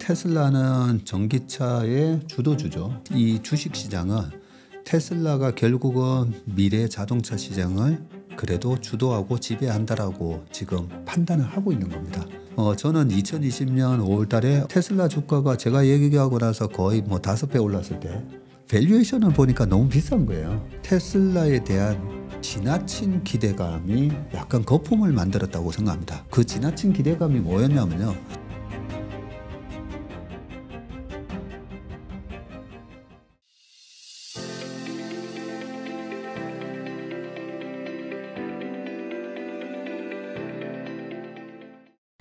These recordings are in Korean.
테슬라는 전기차의 주도주죠. 이 주식시장은 테슬라가 결국은 미래 자동차 시장을 그래도 주도하고 지배한다라고 지금 판단을 하고 있는 겁니다. 저는 2020년 5월 달에 테슬라 주가가 제가 얘기하고 나서 거의 5배 올랐을 때 밸류에이션을 보니까 너무 비싼 거예요. 테슬라에 대한 지나친 기대감이 약간 거품을 만들었다고 생각합니다. 그 지나친 기대감이 뭐였냐면요.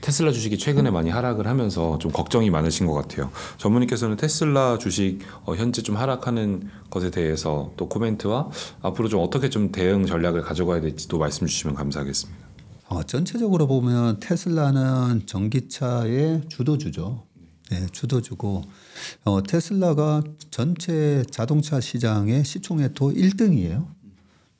테슬라 주식이 최근에 많이 하락을 하면서 좀 걱정이 많으신 것 같아요. 전문의께서는 테슬라 주식 현재 좀 하락하는 것에 대해서 또 코멘트와 앞으로 좀 어떻게 좀 대응 전략을 가져가야 될지도 말씀 주시면 감사하겠습니다. 전체적으로 보면 테슬라는 전기차의 주도주죠. 네, 주도주고 테슬라가 전체 자동차 시장의 시총에도 1등이에요.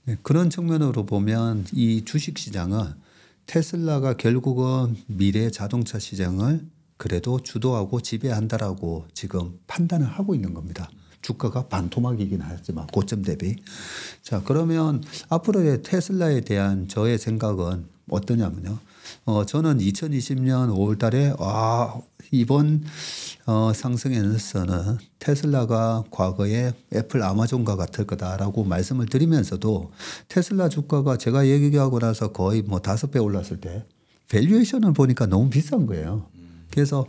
네, 그런 측면으로 보면 이 주식시장은 테슬라가 결국은 미래 자동차 시장을 그래도 주도하고 지배한다라고 지금 판단을 하고 있는 겁니다. 주가가 반토막이긴 하지만 고점 대비. 자, 그러면 앞으로의 테슬라에 대한 저의 생각은 어떠냐면요. 저는 2020년 5월 달에 이번 상승에서는 테슬라가 과거에 애플, 아마존과 같을 거다라고 말씀을 드리면서도 테슬라 주가가 제가 얘기하고 나서 거의 5배 올랐을 때 밸류에이션을 보니까 너무 비싼 거예요. 그래서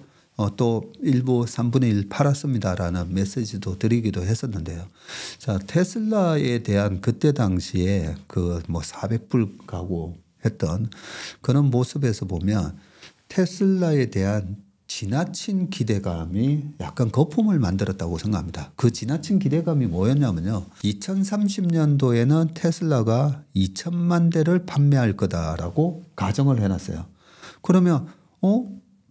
또 일부 3분의 1 팔았습니다라는 메시지도 드리기도 했었는데요. 자, 테슬라에 대한 그때 당시에 400불 가고 했던 그런 모습에서 보면 테슬라에 대한 지나친 기대감이 약간 거품을 만들었다고 생각합니다. 그 지나친 기대감이 뭐였냐면요. 2030년도에는 테슬라가 2천만 대를 판매할 거다라고 가정을 해놨어요. 그러면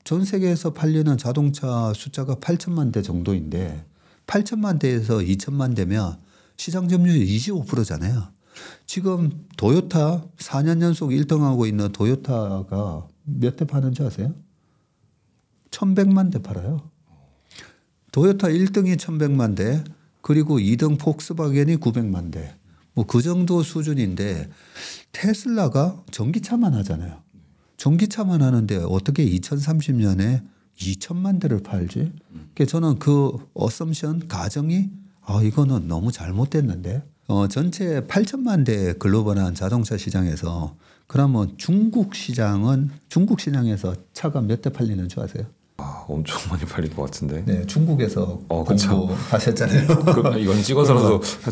전 세계에서 팔리는 자동차 숫자가 8천만 대 정도인데 8천만 대에서 2천만 대면 시장 점유율 25%잖아요. 지금 도요타 4년 연속 1등하고 있는 도요타가 몇 대 파는지 아세요? 1100만 대 팔아요. 도요타 1등이 1100만 대, 그리고 2등 폭스바겐이 900만 대. 그 정도 수준인데 테슬라가 전기차만 하잖아요. 전기차만 하는데 어떻게 2030년에 2천만 대를 팔지? 그래서 저는 그 어썸션 가정이 이거는 너무 잘못됐는데 전체 8천만 대 글로벌한 자동차 시장에서 그러면 중국 시장에서 차가 몇 대 팔리는 줄 아세요? 엄청 많이 팔릴 것 같은데. 네, 중국에서 공부하셨잖아요. 이건 찍어서라도 한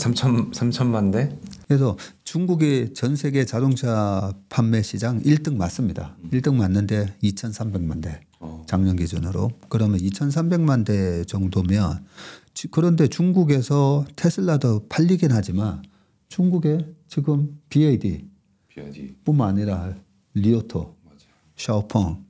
3천만 대? 그래서 중국의 전 세계 자동차 판매 시장 1등 맞습니다. 1등 맞는데 2,300만 대 작년 기준으로. 그러면 2,300만 대 정도면 그런데 중국에서 테슬라도 팔리긴 하지만 중국에 지금 BYD 뿐만 아니라 리오토, 샤오펑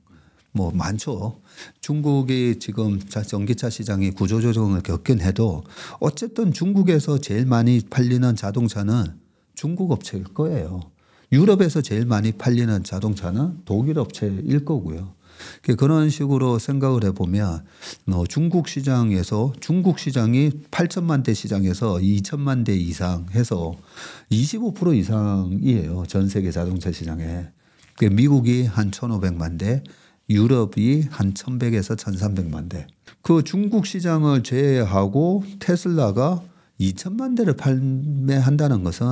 많죠. 중국이 지금 전기차 시장이 구조조정을 겪긴 해도 어쨌든 중국에서 제일 많이 팔리는 자동차는 중국 업체일 거예요. 유럽에서 제일 많이 팔리는 자동차는 독일 업체일 거고요. 그런 식으로 생각을 해보면 중국 시장이 8천만 대 시장에서 2천만 대 이상 해서 25% 이상이에요. 전 세계 자동차 시장에. 미국이 한 1,500만 대, 유럽이 한 1,100에서 1,300만 대. 그 중국 시장을 제외하고 테슬라가 2천만 대를 판매한다는 것은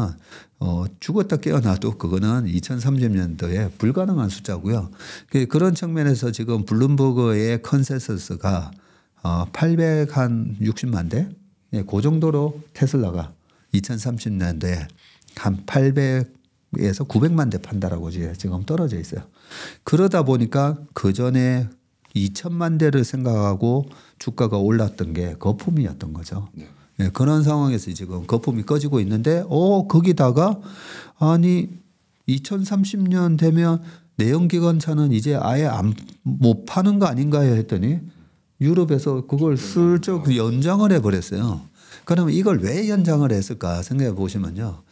죽었다 깨어나도 그거는 2030년도에 불가능한 숫자고요. 그런 측면에서 지금 블룸버그의 컨센서스가 860만 대? 그 정도로 테슬라가 2030년도에 한 800에서 900만 대 판다라고 지금 떨어져 있어요. 그러다 보니까 그 전에 2천만 대를 생각하고 주가가 올랐던 게 거품이었던 거죠. 네, 그런 상황에서 지금 거품이 꺼지고 있는데 거기다가 2030년 되면 내연기관차는 이제 아예 못 파는 거 아닌가요 했더니 유럽에서 그걸 슬쩍 연장을 해버렸어요. 그러면 이걸 왜 연장을 했을까 생각해 보시면요.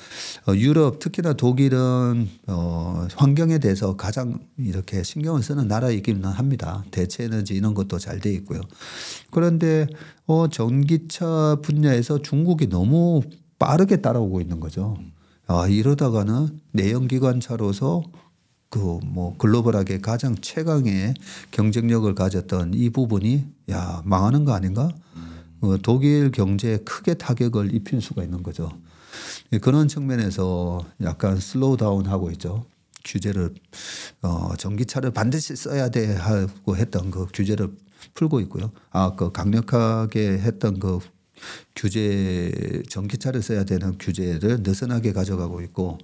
유럽 특히나 독일은 환경에 대해서 가장 이렇게 신경을 쓰는 나라이기는 합니다. 대체 에너지 이런 것도 잘 돼 있고요. 그런데 전기차 분야에서 중국이 너무 빠르게 따라오고 있는 거죠. 이러다가는 내연기관차로서 글로벌하게 가장 최강의 경쟁력을 가졌던 이 부분이 망하는 거 아닌가? 독일 경제에 크게 타격을 입힐 수가 있는 거죠. 그런 측면에서 약간 슬로우 다운 하고 있죠. 규제를 전기차를 반드시 써야 돼 하고 했던 그 규제를 풀고 있고요. 그 강력하게 했던 그 규제 전기차를 써야 되는 규제를 느슨하게 가져가고 있고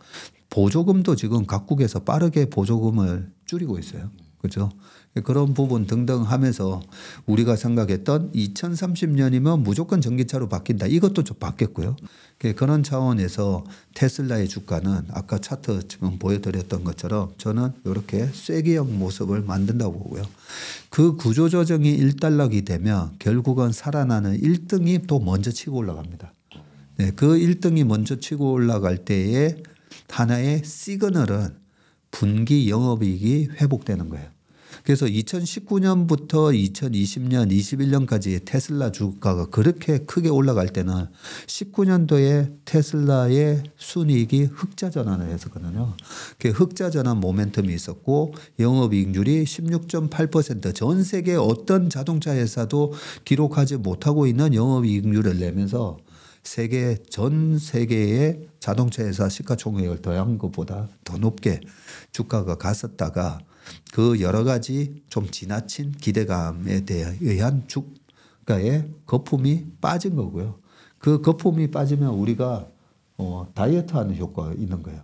보조금도 지금 각국에서 빠르게 보조금을 줄이고 있어요. 그렇죠? 그런 부분 등등 하면서 우리가 생각했던 2030년이면 무조건 전기차로 바뀐다. 이것도 좀 바뀌었고요. 그런 차원에서 테슬라의 주가는 아까 차트 지금 보여드렸던 것처럼 저는 이렇게 쐐기형 모습을 만든다고 보고요. 그 구조 조정이 일단락이 되면 결국은 살아나는 1등이 또 먼저 치고 올라갑니다. 네, 그 1등이 먼저 치고 올라갈 때에 하나의 시그널은 분기 영업이익이 회복되는 거예요. 그래서 2019년부터 2020년, 21년까지 테슬라 주가가 그렇게 크게 올라갈 때는 19년도에 테슬라의 순이익이 흑자 전환을 했었거든요. 그 흑자 전환 모멘텀이 있었고 영업이익률이 16.8% 전 세계 어떤 자동차 회사도 기록하지 못하고 있는 영업이익률을 내면서 전 세계의 자동차 회사 시가총액을 더한 것보다 더 높게 주가가 갔었다가 그 여러 가지 좀 지나친 기대감에 의한 주가의 거품이 빠진 거고요. 그 거품이 빠지면 우리가 다이어트하는 효과가 있는 거예요.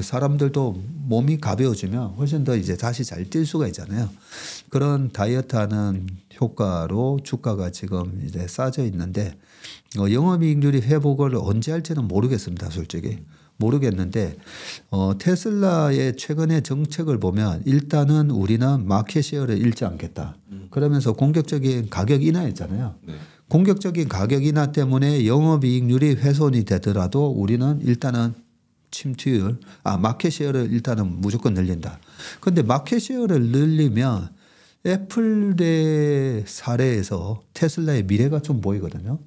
사람들도 몸이 가벼워지면 훨씬 더 이제 다시 잘 뛸 수가 있잖아요. 그런 다이어트하는 효과로 주가가 지금 이제 싸져 있는데 영업이익률이 회복을 언제 할지는 모르겠습니다. 솔직히. 모르겠는데 테슬라의 최근의 정책을 보면 일단은 우리는 마켓시어를 잃지 않겠다. 그러면서 공격적인 가격 인하했잖아요. 네. 공격적인 가격 인하 때문에 영업이익률이 훼손이 되더라도 우리는 일단은 마켓시어를 일단은 무조건 늘린다. 그런데 마켓시어를 늘리면 애플의 사례에서 테슬라의 미래가 좀 보이거든요.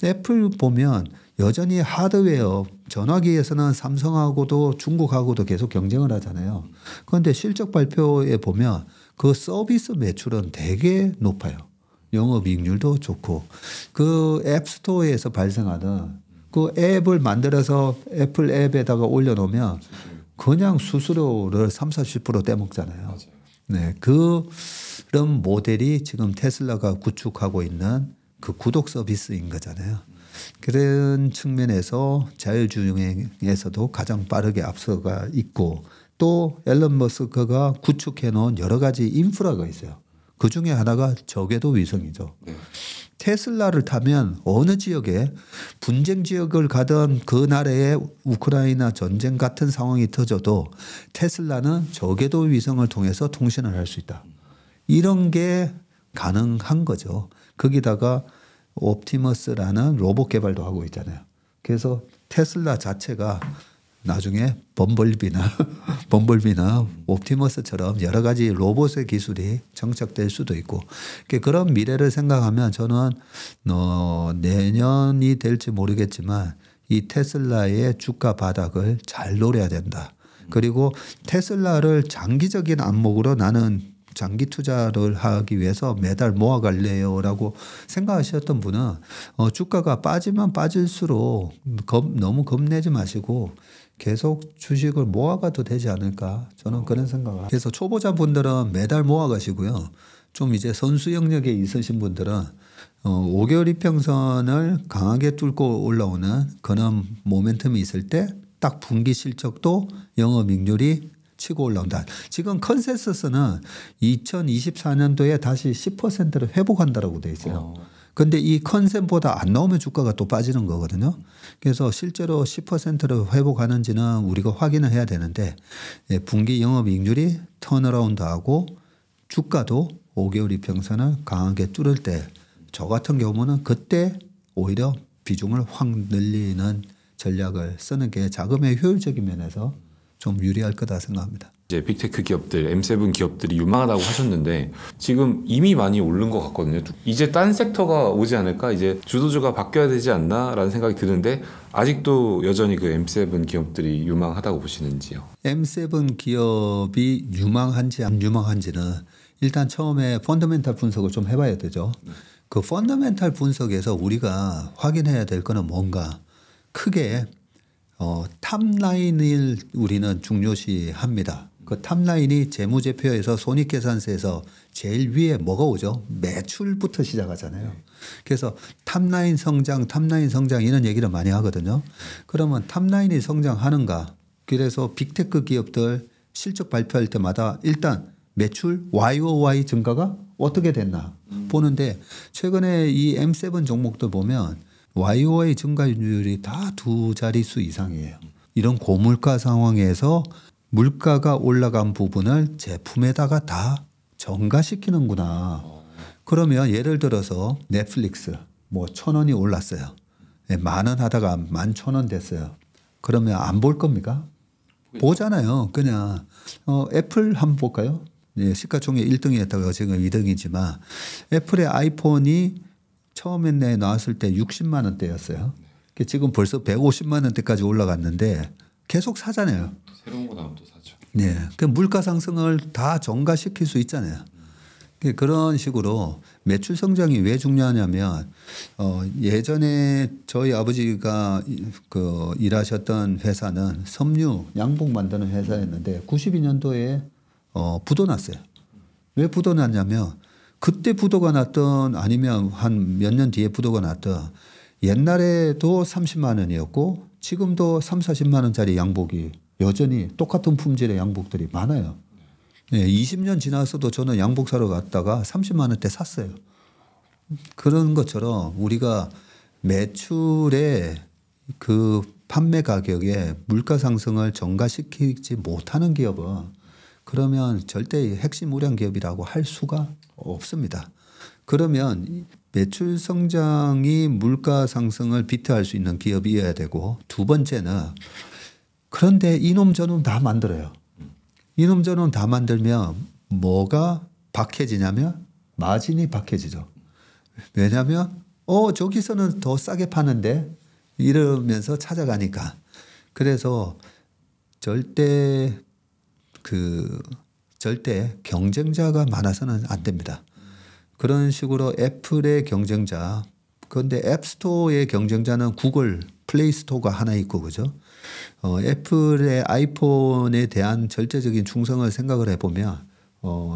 애플 보면 여전히 하드웨어 전화기에서는 삼성하고도 중국하고도 계속 경쟁을 하잖아요. 그런데 실적 발표에 보면 그 서비스 매출은 되게 높아요. 영업이익률도 좋고 그 앱스토어에서 발생하는 그 앱을 만들어서 애플 앱에다가 올려놓으면 그냥 수수료를 30-40% 떼먹잖아요. 네, 그런 모델이 지금 테슬라가 구축하고 있는 그 구독 서비스인 거잖아요. 그런 측면에서 자율주행에서도 가장 빠르게 앞서가 있고 또 앨런 머스크가 구축해 놓은 여러 가지 인프라가 있어요. 그 중에 하나가 저궤도 위성이죠. 네. 테슬라를 타면 어느 지역에 분쟁 지역을 가던 그 나라에 우크라이나 전쟁 같은 상황이 터져도 테슬라는 저궤도 위성을 통해서 통신을 할 수 있다. 이런 게 가능한 거죠. 거기다가 옵티머스라는 로봇 개발도 하고 있잖아요. 그래서 테슬라 자체가 나중에 범벌비나 옵티머스처럼 여러 가지 로봇의 기술이 정착될 수도 있고 그런 미래를 생각하면 저는 내년이 될지 모르겠지만 이 테슬라의 주가 바닥을 잘 노려야 된다. 그리고 테슬라를 장기적인 안목으로 나는 장기 투자를 하기 위해서 매달 모아갈래요라고 생각하셨던 분은 주가가 빠지면 빠질수록 너무 겁내지 마시고 계속 주식을 모아가도 되지 않을까 저는 그런 생각을 합니다. 그래서 초보자 분들은 매달 모아가시고요. 좀 이제 선수 영역에 있으신 분들은 5개월 이평선을 강하게 뚫고 올라오는 그런 모멘텀이 있을 때 딱 분기 실적도 영업이익률이 치고 올라온다. 지금 컨센서스는 2024년도에 다시 10%를 회복한다라고 돼 있어요. 그런데 이 컨센보다 안 나오면 주가가 또 빠지는 거거든요. 그래서 실제로 10%를 회복하는지는 우리가 확인을 해야 되는데 분기 영업이익률이 턴어라운드하고 주가도 5개월 이평선을 강하게 뚫을 때 저 같은 경우는 그때 오히려 비중을 확 늘리는 전략을 쓰는 게 자금의 효율적인 면에서 좀 유리할 거다 생각합니다. 이제 빅테크 기업들, M7 기업들이 유망하다고 하셨는데 지금 이미 많이 오른 것 같거든요. 이제 딴 섹터가 오지 않을까? 이제 주도주가 바뀌어야 되지 않나라는 생각이 드는데 아직도 여전히 그 M7 기업들이 유망하다고 보시는지요? M7 기업이 유망한지 안 유망한지는 일단 처음에 펀더멘탈 분석을 좀 해봐야 되죠. 그 펀더멘탈 분석에서 우리가 확인해야 될 거는 뭔가 크게 탑라인을 우리는 중요시합니다. 그 탑라인이 재무제표에서 손익계산서에서 제일 위에 뭐가 오죠? 매출부터 시작하잖아요. 그래서 탑라인 성장 이런 얘기를 많이 하거든요. 그러면 탑라인이 성장하는가? 그래서 빅테크 기업들 실적 발표할 때마다 일단 매출 YOY 증가가 어떻게 됐나 보는데 최근에 이 M7 종목들 보면 YOY 증가율이 다 2자릿수 이상이에요. 이런 고물가 상황에서 물가가 올라간 부분을 제품에다가 다 전가시키는구나. 그러면 예를 들어서 넷플릭스 뭐 1,000원이 올랐어요. 10,000원 하다가 11,000원 됐어요. 그러면 안 볼 겁니까? 보잖아요. 그냥 애플 한번 볼까요? 네, 시가총액 1등이었다가 지금 2등이지만 애플의 아이폰이 처음에 나왔을 때 60만 원대였어요. 지금 벌써 150만 원대까지 올라갔는데 계속 사잖아요. 새로운 거 나오면 또 사죠. 네, 그 물가 상승을 다 전가시킬 수 있잖아요. 그런 식으로 매출 성장이 왜 중요하냐면 예전에 저희 아버지가 그 일하셨던 회사는 섬유 양복 만드는 회사였는데 92년도에 부도 났어요. 왜 부도 났냐면 그때 부도가 났던 아니면 한 몇 년 뒤에 부도가 났던 옛날에도 30만 원이었고 지금도 3, 40만 원짜리 양복이 여전히 똑같은 품질의 양복들이 많아요. 네, 20년 지나서도 저는 양복 사러 갔다가 30만 원대 샀어요. 그런 것처럼 우리가 매출의 그 판매 가격에 물가 상승을 전가시키지 못하는 기업은 그러면 절대 핵심 우량 기업이라고 할 수가 없습니다. 그러면 매출 성장이 물가 상승을 비트할 수 있는 기업이어야 되고 두 번째는 그런데 이놈 저놈 다 만들어요. 이놈 저놈 다 만들면 뭐가 박해지냐면 마진이 박해지죠. 왜냐하면 저기서는 더 싸게 파는데 이러면서 찾아가니까. 그래서 절대 경쟁자가 많아서는 안 됩니다. 그런 식으로 애플의 경쟁자, 그런데 앱스토어의 경쟁자는 구글 플레이스토어가 하나 있고 그죠? 애플의 아이폰에 대한 절대적인 충성을 생각을 해보면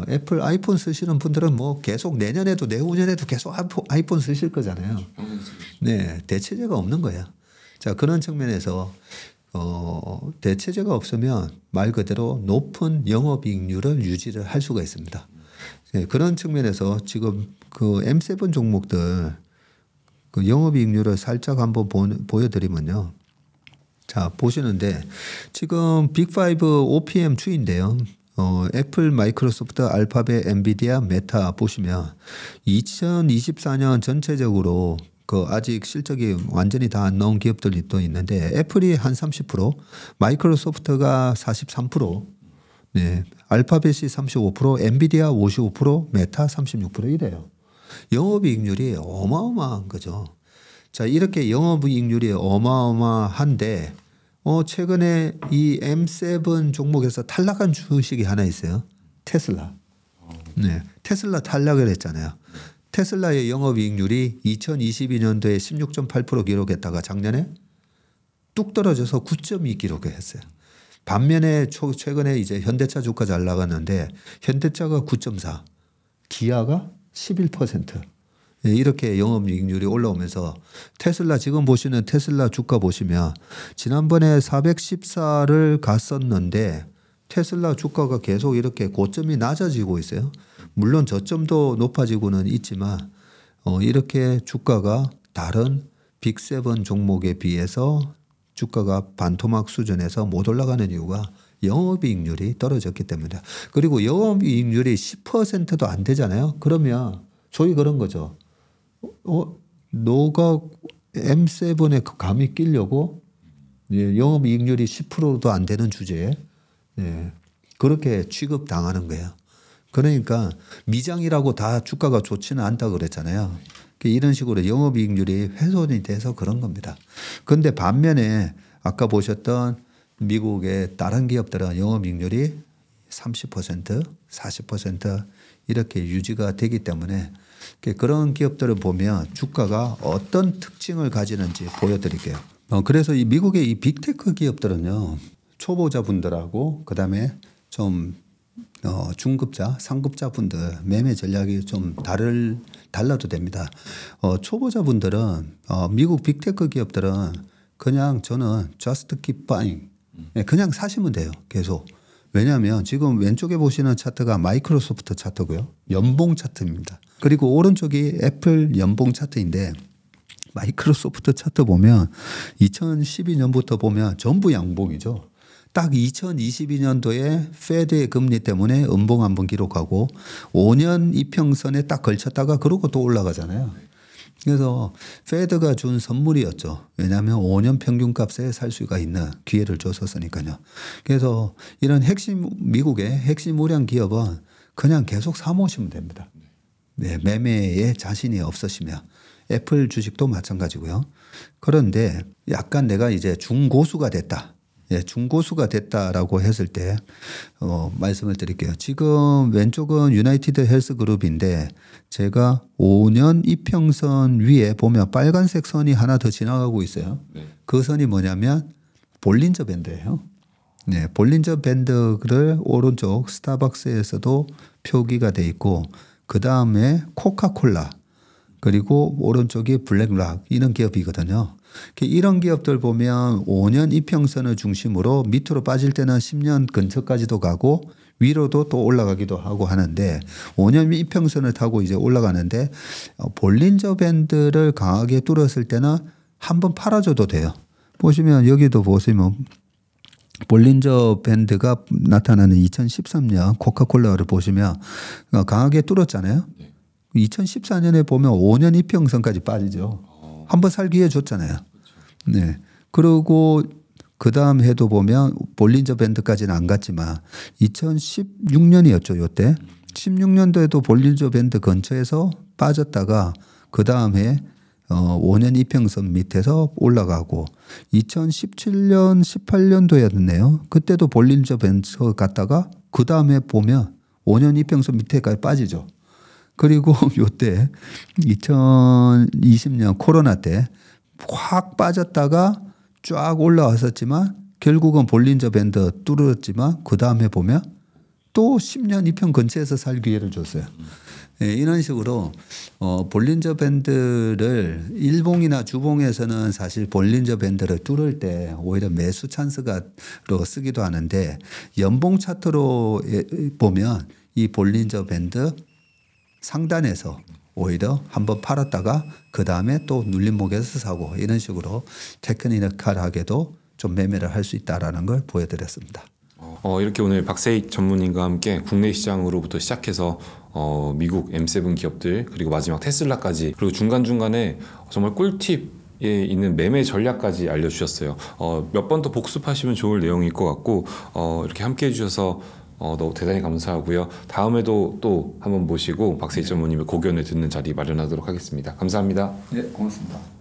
애플 아이폰 쓰시는 분들은 뭐 계속 내년에도 내후년에도 계속 아이폰 쓰실 거잖아요. 네, 대체제가 없는 거예요. 자, 그런 측면에서 대체제가 없으면 말 그대로 높은 영업이익률을 유지를 할 수가 있습니다. 네, 그런 측면에서 지금 그 M7 종목들 그 영업이익률을 살짝 한번 보여드리면요. 자, 보시는데 지금 빅5 OPM 추인데요. 애플, 마이크로소프트, 알파벳, 엔비디아, 메타 보시면 2024년 전체적으로 그 아직 실적이 완전히 다 안 나온 기업들이 또 있는데 애플이 한 30%, 마이크로소프트가 43%, 네, 알파벳이 35%, 엔비디아 55%, 메타 36% 이래요. 영업이익률이 어마어마한 거죠. 자, 이렇게 영업이익률이 어마어마한데 최근에 이 M7 종목에서 탈락한 주식이 하나 있어요. 테슬라. 네, 테슬라 탈락을 했잖아요. 테슬라의 영업이익률이 2022년도에 16.8% 기록했다가 작년에 뚝 떨어져서 9.2 기록했어요. 반면에 최근에 이제 현대차 주가 잘 나갔는데 현대차가 9.4, 기아가 11%. 이렇게 영업이익률이 올라오면서 테슬라 지금 보시는 테슬라 주가 보시면 지난번에 414를 갔었는데 테슬라 주가가 계속 이렇게 고점이 낮아지고 있어요. 물론 저점도 높아지고는 있지만 이렇게 주가가 다른 빅7 종목에 비해서 주가가 반토막 수준에서 못 올라가는 이유가 영업이익률이 떨어졌기 때문이다. 그리고 영업이익률이 10%도 안 되잖아요. 그러면 소위 그런 거죠. 너가 M7에 그 감이 끼려고 예, 영업이익률이 10%도 안 되는 주제에 예, 그렇게 취급당하는 거예요. 그러니까 미장이라고 다 주가가 좋지는 않다 그랬잖아요. 이런 식으로 영업이익률이 훼손이 돼서 그런 겁니다. 그런데 반면에 아까 보셨던 미국의 다른 기업들은 영업이익률이 30%, 40% 이렇게 유지가 되기 때문에 그런 기업들을 보면 주가가 어떤 특징을 가지는지 보여드릴게요. 그래서 이 미국의 이 빅테크 기업들은요, 초보자분들하고 그다음에 좀 중급자, 상급자분들 매매 전략이 좀 달라도 됩니다. 초보자분들은 미국 빅테크 기업들은 그냥 저는 just keep buying, 그냥 사시면 돼요. 계속. 왜냐하면 지금 왼쪽에 보시는 차트가 마이크로소프트 차트고요. 연봉 차트입니다. 그리고 오른쪽이 애플 연봉 차트인데 마이크로소프트 차트 보면 2012년부터 보면 전부 양봉이죠. 딱 2022년도에 페드의 금리 때문에 음봉 한번 기록하고 5년 이평선에 딱 걸쳤다가 그러고 또 올라가잖아요. 그래서 페드가 준 선물이었죠. 왜냐하면 5년 평균값에 살 수가 있는 기회를 줬었으니까요. 그래서 이런 미국의 핵심 우량 기업은 그냥 계속 사모시면 됩니다. 네, 매매에 자신이 없으시면. 애플 주식도 마찬가지고요. 그런데 약간 내가 이제 중고수가 됐다. 예, 중고수가 됐다라고 했을 때 말씀을 드릴게요. 지금 왼쪽은 유나이티드 헬스 그룹인데 제가 5년 이평선 위에 보면 빨간색 선이 하나 더 지나가고 있어요. 네. 그 선이 뭐냐면 볼린저 밴드예요. 네, 볼린저 밴드를 오른쪽 스타벅스에서도 표기가 돼 있고 그 다음에 코카콜라 그리고 오른쪽이 블랙락 이런 기업이거든요. 이런 기업들 보면 5년 이평선을 중심으로 밑으로 빠질 때는 10년 근처까지도 가고 위로도 또 올라가기도 하고 하는데 5년 이평선을 타고 이제 올라가는데 볼린저 밴드를 강하게 뚫었을 때는 한번 팔아줘도 돼요. 보시면 여기도 보시면 볼린저 밴드가 나타나는 2013년 코카콜라를 보시면 강하게 뚫었잖아요. 2014년에 보면 5년 이평선까지 빠지죠. 한번 살 기회 줬잖아요. 네. 그리고 그 다음 해도 보면 볼린저 밴드까지는 안 갔지만 2016년이었죠. 요때 16년도에도 볼린저 밴드 근처에서 빠졌다가 그 다음 해 5년 이평선 밑에서 올라가고 2017년 18년도였네요. 그때도 볼린저 밴드 갔다가 그 다음에 보면 5년 이평선 밑에까지 빠지죠. 그리고 요때 2020년 코로나 때 확 빠졌다가 쫙 올라왔었지만 결국은 볼린저 밴드 뚫었지만 그 다음에 보면 또 10년 이평 근처에서 살 기회를 줬어요. 네, 이런 식으로 볼린저 밴드를 일봉이나 주봉에서는 사실 볼린저 밴드를 뚫을 때 오히려 매수 찬스가로 쓰기도 하는데 연봉 차트로 보면 이 볼린저 밴드 상단에서 오히려 한번 팔았다가 그 다음에 또 눌림목에서 사고 이런 식으로 테크니컬하게도 좀 매매를 할 수 있다라는 걸 보여드렸습니다. 이렇게 오늘 박세익 전문인과 함께 국내 시장으로부터 시작해서 미국 M7 기업들 그리고 마지막 테슬라까지 그리고 중간중간에 정말 꿀팁에 있는 매매 전략까지 알려주셨어요. 몇 번 더 복습하시면 좋을 내용일 것 같고 이렇게 함께 해주셔서 너무 대단히 감사하고요. 다음에도 또 한번 모시고 박세익 전무님의 고견을 듣는 자리 마련하도록 하겠습니다. 감사합니다. 네, 고맙습니다.